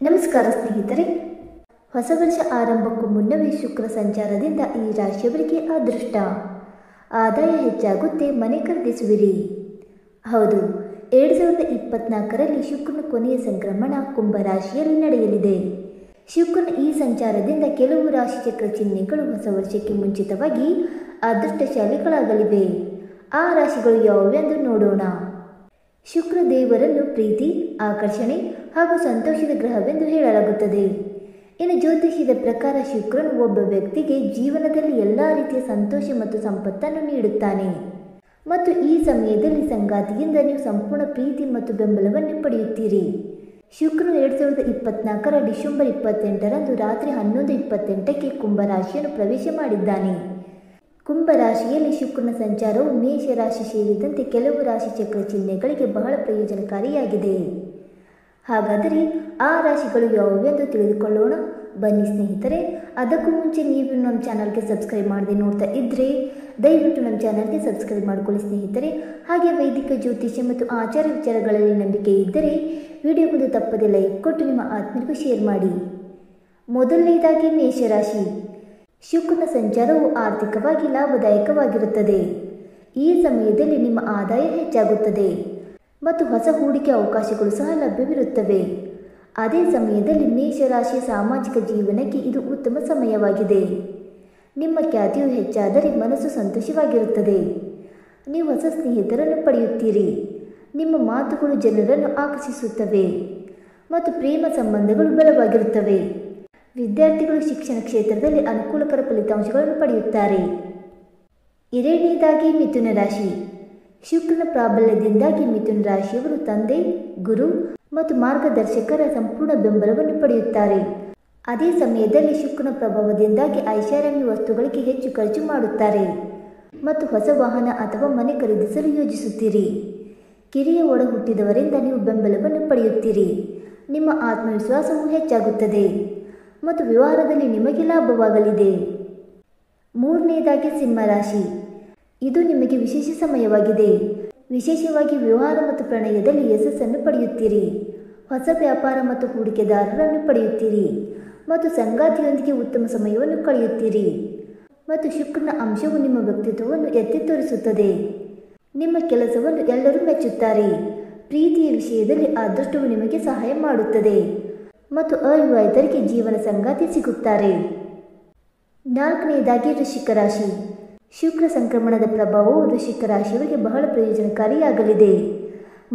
ನಮಸ್ಕಾರ ಸ್ನೇಹಿತರೆ, ಹೊಸ ವರ್ಷ ಆರಂಭಕ್ಕೂ ಮುನ್ನವೇ ಶುಕ್ರ ಸಂಚಾರದಿಂದ ಈ ರಾಶಿಯವರಿಗೆ ಅದೃಷ್ಟ, ಆದಾಯ ಹೆಚ್ಚಾಗುತ್ತೆ, ಮನೆ ಖರೀದಿಸುವಿರಿ. ಹೌದು, 2024ರಲ್ಲಿ ಶುಕ್ರನ ಕೊನೆಯ ಸಂಕ್ರಮಣ ಕುಂಭರಾಶಿಯಲ್ಲಿ ನಡೆಯಲಿದೆ. ಶುಕ್ರನ ಈ ಸಂಚಾರದಿಂದ ಕೆಲವು ರಾಶಿಚಕ್ರ ಚಿಹ್ನೆಗಳು ಹೊಸ ವರ್ಷಕ್ಕೆ ಮುಂಚಿತವಾಗಿ ಅದೃಷ್ಟಶಾಲಿಗಳಾಗಲಿವೆ. ಆ ರಾಶಿಗಳು ಯಾವುವು ಎಂದು ನೋಡೋಣ. ಶುಕ್ರ ದೇವರನ್ನು ಪ್ರೀತಿ, ಆಕರ್ಷಣೆ ಹಾಗೂ ಸಂತೋಷದ ಗ್ರಹವೆಂದು ಹೇಳಲಾಗುತ್ತದೆ. ಇನ್ನು ಜ್ಯೋತಿಷ್ಯದ ಪ್ರಕಾರ ಶುಕ್ರನು ಒಬ್ಬ ವ್ಯಕ್ತಿಗೆ ಜೀವನದಲ್ಲಿ ಎಲ್ಲ ರೀತಿಯ ಸಂತೋಷ ಮತ್ತು ಸಂಪತ್ತನ್ನು ನೀಡುತ್ತಾನೆ ಮತ್ತು ಈ ಸಮಯದಲ್ಲಿ ಸಂಗಾತಿಯಿಂದ ನೀವು ಸಂಪೂರ್ಣ ಪ್ರೀತಿ ಮತ್ತು ಬೆಂಬಲವನ್ನು ಪಡೆಯುತ್ತೀರಿ. ಶುಕ್ರನು 2024ರ ಡಿಸೆಂಬರ್ 28ರಂದು ರಾತ್ರಿ 11:28ಕ್ಕೆ ಕುಂಭರಾಶಿಯನ್ನು ಪ್ರವೇಶ ಮಾಡಿದ್ದಾನೆ. ಕುಂಭರಾಶಿಯಲ್ಲಿ ಶುಕ್ರನ ಸಂಚಾರವು ಮೇಷರಾಶಿ ಸೇರಿದಂತೆ ಕೆಲವು ರಾಶಿಚಕ್ರ ಚಿಹ್ನೆಗಳಿಗೆ ಬಹಳ ಪ್ರಯೋಜನಕಾರಿಯಾಗಿದೆ. ಹಾಗಾದರೆ ಆ ರಾಶಿಗಳು ಯಾವುವೆಂದು ತಿಳಿದುಕೊಳ್ಳೋಣ. ಬನ್ನಿ ಸ್ನೇಹಿತರೆ, ಅದಕ್ಕೂ ಮುಂಚೆ ನೀವು ನಮ್ಮ ಚಾನಲ್ಗೆ ಸಬ್ಸ್ಕ್ರೈಬ್ ಮಾಡದೆ ನೋಡ್ತಾ ಇದ್ದರೆ ದಯವಿಟ್ಟು ನಮ್ಮ ಚಾನಲ್ಗೆ ಸಬ್ಸ್ಕ್ರೈಬ್ ಮಾಡಿಕೊಳ್ಳಿ ಸ್ನೇಹಿತರೆ. ಹಾಗೆ ವೈದಿಕ ಜ್ಯೋತಿಷ್ಯ ಮತ್ತು ಆಚಾರ ವಿಚಾರಗಳಲ್ಲಿ ನಂಬಿಕೆ ಇದ್ದರೆ ವಿಡಿಯೋಗೊಂದು ತಪ್ಪದೆ ಲೈಕ್ ಕೊಟ್ಟು ನಿಮ್ಮ ಆತ್ಮೀಯರಿಗೂ ಶೇರ್ ಮಾಡಿ. ಮೊದಲನೇದಾಗಿ ಮೇಷರಾಶಿ. ಶುಕ್ರನ ಸಂಚಾರವು ಆರ್ಥಿಕವಾಗಿ ಲಾಭದಾಯಕವಾಗಿರುತ್ತದೆ. ಈ ಸಮಯದಲ್ಲಿ ನಿಮ್ಮ ಆದಾಯ ಹೆಚ್ಚಾಗುತ್ತದೆ ಮತ್ತು ಹೊಸ ಹೂಡಿಕೆ ಅವಕಾಶಗಳು ಸಹ ಲಭ್ಯವಿರುತ್ತವೆ. ಅದೇ ಸಮಯದಲ್ಲಿ ಮೇಷರಾಶಿಯ ಸಾಮಾಜಿಕ ಜೀವನಕ್ಕೆ ಇದು ಉತ್ತಮ ಸಮಯವಾಗಿದೆ. ನಿಮ್ಮ ಖ್ಯಾತಿಯು ಹೆಚ್ಚಾದರೆ ಮನಸ್ಸು ಸಂತೋಷವಾಗಿರುತ್ತದೆ. ನೀವು ಹೊಸ ಸ್ನೇಹಿತರನ್ನು ಪಡೆಯುತ್ತೀರಿ. ನಿಮ್ಮ ಮಾತುಗಳು ಜನರನ್ನು ಆಕರ್ಷಿಸುತ್ತವೆ ಮತ್ತು ಪ್ರೇಮ ಸಂಬಂಧಗಳು ಬಲವಾಗಿರುತ್ತವೆ. ವಿದ್ಯಾರ್ಥಿಗಳು ಶಿಕ್ಷಣ ಕ್ಷೇತ್ರದಲ್ಲಿ ಅನುಕೂಲಕರ ಫಲಿತಾಂಶಗಳನ್ನು ಪಡೆಯುತ್ತಾರೆ. ಎರಡನೇದಾಗಿ ಮಿಥುನ ರಾಶಿ. ಶುಕ್ರನ ಪ್ರಾಬಲ್ಯದಿಂದಾಗಿ ಮಿಥುನ ರಾಶಿಯವರು ತಂದೆ, ಗುರು ಮತ್ತು ಮಾರ್ಗದರ್ಶಕರ ಸಂಪೂರ್ಣ ಬೆಂಬಲವನ್ನು ಪಡೆಯುತ್ತಾರೆ. ಅದೇ ಸಮಯದಲ್ಲಿ ಶುಕ್ರನ ಪ್ರಭಾವದಿಂದಾಗಿ ಐಷಾರಾಮಿ ವಸ್ತುಗಳಿಗೆ ಹೆಚ್ಚು ಖರ್ಚು ಮಾಡುತ್ತಾರೆ ಮತ್ತು ಹೊಸ ವಾಹನ ಅಥವಾ ಮನೆ ಖರೀದಿಸಲು ಯೋಜಿಸುತ್ತೀರಿ. ಕಿರಿಯ ಒಡ ಹುಟ್ಟಿದವರಿಂದ ನೀವು ಬೆಂಬಲವನ್ನು ಪಡೆಯುತ್ತೀರಿ. ನಿಮ್ಮ ಆತ್ಮವಿಶ್ವಾಸವು ಹೆಚ್ಚಾಗುತ್ತದೆ ಮತ್ತು ವ್ಯವಹಾರದಲ್ಲಿ ನಿಮಗೆ ಲಾಭವಾಗಲಿದೆ. ಮೂರನೇದಾಗಿ ಸಿಂಹರಾಶಿ. ಇದು ನಿಮಗೆ ವಿಶೇಷ ಸಮಯವಾಗಿದೆ. ವಿಶೇಷವಾಗಿ ವ್ಯವಹಾರ ಮತ್ತು ಪ್ರಣಯದಲ್ಲಿ ಯಶಸ್ಸನ್ನು ಪಡೆಯುತ್ತೀರಿ. ಹೊಸ ವ್ಯಾಪಾರ ಮತ್ತು ಹೂಡಿಕೆದಾರರನ್ನು ಪಡೆಯುತ್ತೀರಿ ಮತ್ತು ಸಂಗಾತಿಯೊಂದಿಗೆ ಉತ್ತಮ ಸಮಯವನ್ನು ಕಳೆಯುತ್ತೀರಿ ಮತ್ತು ಶುಕ್ರನ ಅಂಶವು ನಿಮ್ಮ ವ್ಯಕ್ತಿತ್ವವನ್ನು ಎತ್ತಿ ತೋರಿಸುತ್ತದೆ. ನಿಮ್ಮ ಕೆಲಸವನ್ನು ಎಲ್ಲರೂ ಮೆಚ್ಚುತ್ತಾರೆ. ಪ್ರೀತಿಯ ವಿಷಯದಲ್ಲಿ ಅದೃಷ್ಟವು ನಿಮಗೆ ಸಹಾಯ ಮಾಡುತ್ತದೆ ಮತ್ತು ಅವಿವಾಹಿತರಿಗೆ ಜೀವನ ಸಂಗಾತಿ ಸಿಗುತ್ತಾರೆ. ನಾಲ್ಕನೆಯದಾಗಿ ವೃಶ್ಚಿಕ ರಾಶಿ. ಶುಕ್ರ ಸಂಕ್ರಮಣದ ಪ್ರಭಾವವು ವೃಶ್ಚಿಕ ರಾಶಿಯವರಿಗೆ ಬಹಳ ಪ್ರಯೋಜನಕಾರಿಯಾಗಲಿದೆ.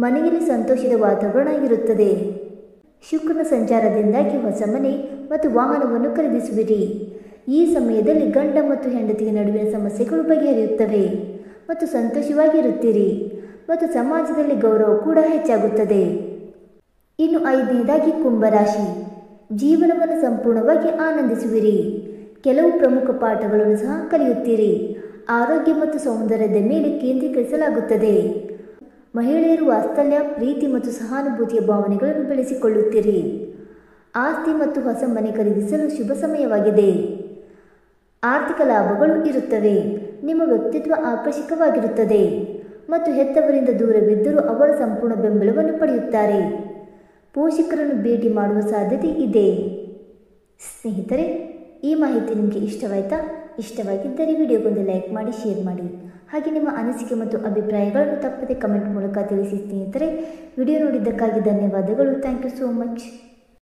ಮನೆಯಲ್ಲಿ ಸಂತೋಷದ ವಾತಾವರಣ ಇರುತ್ತದೆ. ಶುಕ್ರನ ಸಂಚಾರದಿಂದಾಗಿ ಹೊಸ ಮನೆ ಮತ್ತು ವಾಹನವನ್ನು ಖರೀದಿಸುವಿರಿ. ಈ ಸಮಯದಲ್ಲಿ ಗಂಡ ಮತ್ತು ಹೆಂಡತಿಯ ನಡುವಿನ ಸಮಸ್ಯೆಗಳು ಬಗೆಹರಿಯುತ್ತವೆ ಮತ್ತು ಸಂತೋಷವಾಗಿರುತ್ತೀರಿ ಮತ್ತು ಸಮಾಜದಲ್ಲಿ ಗೌರವ ಕೂಡ ಹೆಚ್ಚಾಗುತ್ತದೆ. ಇನ್ನು ಐದನೇದಾಗಿ ಕುಂಭರಾಶಿ. ಜೀವನವನ್ನು ಸಂಪೂರ್ಣವಾಗಿ ಆನಂದಿಸುವಿರಿ. ಕೆಲವು ಪ್ರಮುಖ ಪಾಠಗಳನ್ನು ಸಹ ಕಲಿಯುತ್ತೀರಿ. ಆರೋಗ್ಯ ಮತ್ತು ಸೌಂದರ್ಯದ ಮೇಲೆ ಕೇಂದ್ರೀಕರಿಸಲಾಗುತ್ತದೆ. ಮಹಿಳೆಯರು ವಾತ್ಸಲ್ಯ, ಪ್ರೀತಿ ಮತ್ತು ಸಹಾನುಭೂತಿಯ ಭಾವನೆಗಳನ್ನು ಬೆಳೆಸಿಕೊಳ್ಳುತ್ತೀರಿ. ಆಸ್ತಿ ಮತ್ತು ಹೊಸ ಮನೆ ಖರೀದಿಸಲು ಶುಭ ಸಮಯವಾಗಿದೆ. ಆರ್ಥಿಕ ಲಾಭಗಳು ಇರುತ್ತವೆ. ನಿಮ್ಮ ವ್ಯಕ್ತಿತ್ವ ಆಕರ್ಷಕವಾಗಿರುತ್ತದೆ ಮತ್ತು ಹೆತ್ತವರಿಂದ ದೂರವಿದ್ದರೂ ಅವರ ಸಂಪೂರ್ಣ ಬೆಂಬಲವನ್ನು ಪಡೆಯುತ್ತಾರೆ. ಪೋಷಕರನ್ನು ಭೇಟಿ ಮಾಡುವ ಸಾಧ್ಯತೆ ಇದೆ. ಸ್ನೇಹಿತರೆ, ಈ ಮಾಹಿತಿ ನಿಮಗೆ ಇಷ್ಟವಾಯಿತಾ? ಇಷ್ಟವಾಗಿದ್ದರೆ ವಿಡಿಯೋಗೊಂದು ಲೈಕ್ ಮಾಡಿ, ಶೇರ್ ಮಾಡಿ. ಹಾಗೆ ನಿಮ್ಮ ಅನಿಸಿಕೆ ಮತ್ತು ಅಭಿಪ್ರಾಯಗಳನ್ನು ತಪ್ಪದೆ ಕಮೆಂಟ್ ಮೂಲಕ ತಿಳಿಸಿ ಸ್ನೇಹಿತರೆ. ವಿಡಿಯೋ ನೋಡಿದ್ದಕ್ಕಾಗಿ ಧನ್ಯವಾದಗಳು. Thank you so much.